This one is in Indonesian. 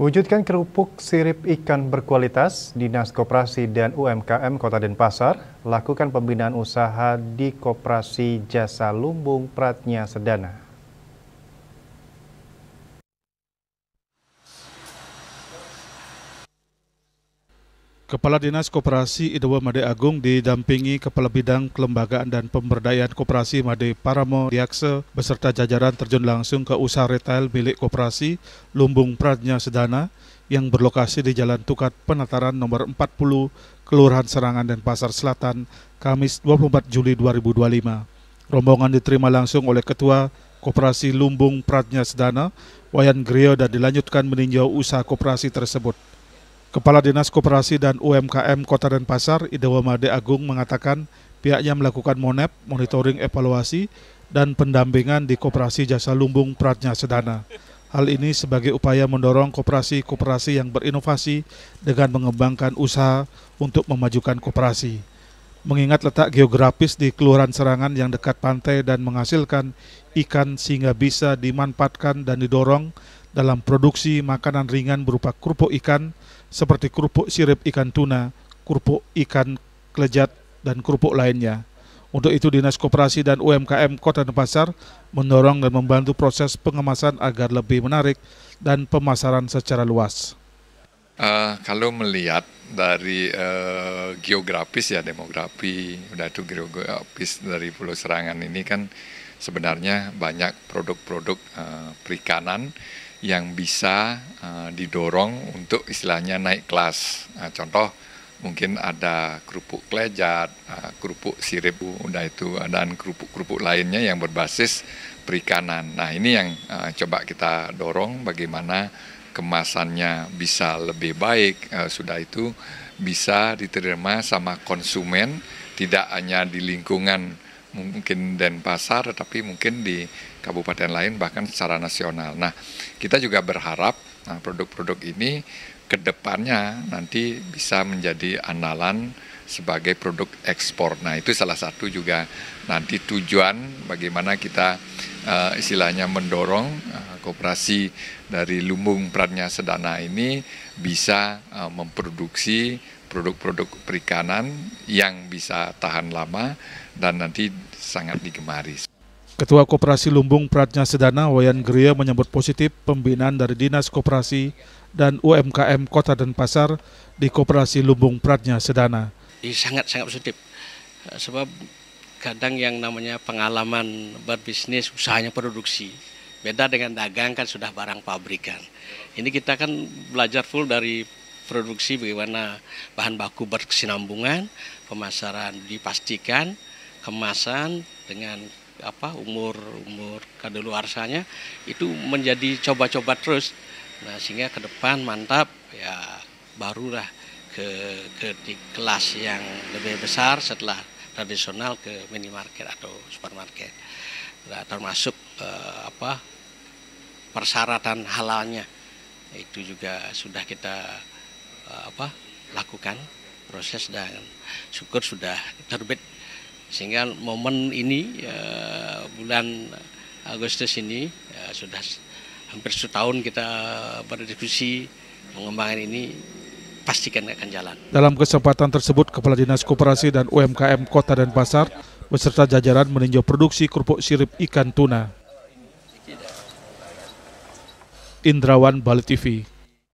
Wujudkan kerupuk sirip ikan berkualitas, Dinas Koperasi dan UMKM Kota Denpasar lakukan pembinaan usaha di Koperasi Jasa Lumbung Pradnya Sedana. Kepala Dinas Koperasi Idewa Made Agung didampingi Kepala Bidang Kelembagaan dan Pemberdayaan Koperasi Made Paramo Diakse beserta jajaran terjun langsung ke usaha retail milik Koperasi Lumbung Pradnya Sedana yang berlokasi di Jalan Tukat Penataran nomor 40, Kelurahan Serangan Denpasar Selatan, Kamis 24 Juli 2025. Rombongan diterima langsung oleh Ketua Koperasi Lumbung Pradnya Sedana, Wayan Grio, dan dilanjutkan meninjau usaha koperasi tersebut. Kepala Dinas Koperasi dan UMKM Kota Denpasar, Idewa Made Agung, mengatakan pihaknya melakukan monep, monitoring evaluasi, dan pendampingan di Koperasi Jasa Lumbung Pradnya Sedana. Hal ini sebagai upaya mendorong koperasi-koperasi yang berinovasi dengan mengembangkan usaha untuk memajukan koperasi. Mengingat letak geografis di Kelurahan Serangan yang dekat pantai dan menghasilkan ikan sehingga bisa dimanfaatkan dan didorong dalam produksi makanan ringan berupa kerupuk ikan, seperti kerupuk sirip ikan tuna, kerupuk ikan kelejat, dan kerupuk lainnya. Untuk itu Dinas Koperasi dan UMKM Kota Denpasar mendorong dan membantu proses pengemasan agar lebih menarik dan pemasaran secara luas. Kalau melihat dari geografis ya, demografi, udah itu geografis dari Pulau Serangan ini kan sebenarnya banyak produk-produk perikanan yang bisa didorong untuk istilahnya naik kelas. Contoh mungkin ada kerupuk kelejat, kerupuk sirip, udah itu, dan kerupuk-kerupuk lainnya yang berbasis perikanan. Nah ini yang coba kita dorong bagaimana kemasannya bisa lebih baik, sudah itu bisa diterima sama konsumen, tidak hanya di lingkungan mungkin Denpasar, tapi mungkin di kabupaten lain bahkan secara nasional. Nah, kita juga berharap produk-produk ini ke depannya nanti bisa menjadi andalan sebagai produk ekspor. Nah, itu salah satu juga nanti tujuan bagaimana kita istilahnya mendorong koperasi dari Lumbung Pradnya Sedana ini bisa memproduksi produk-produk perikanan yang bisa tahan lama dan nanti sangat digemari. Ketua Koperasi Lumbung Pradnya Sedana, Wayan Grio, menyambut positif pembinaan dari Dinas Koperasi dan UMKM Kota Denpasar di Koperasi Lumbung Pradnya Sedana. Sangat positif, sebab kadang yang namanya pengalaman berbisnis, usahanya produksi, beda dengan dagang kan sudah barang pabrikan. Ini kita kan belajar full dari produksi, bagaimana bahan baku berkesinambungan, pemasaran dipastikan, kemasan dengan umur kadaluarsanya itu menjadi coba-coba terus. Nah, sehingga ke depan mantap ya, barulah ke di kelas yang lebih besar setelah tradisional ke minimarket atau supermarket. Nah, termasuk persyaratan halalnya itu juga sudah kita lakukan proses, dan syukur sudah terbit, sehingga momen ini bulan Agustus ini sudah hampir setahun kita berdiskusi mengembangkan ini, pastikan akan jalan. Dalam kesempatan tersebut, Kepala Dinas Koperasi dan UMKM Kota Denpasar beserta jajaran meninjau produksi kerupuk sirip ikan tuna. Indrawan, Bali TV.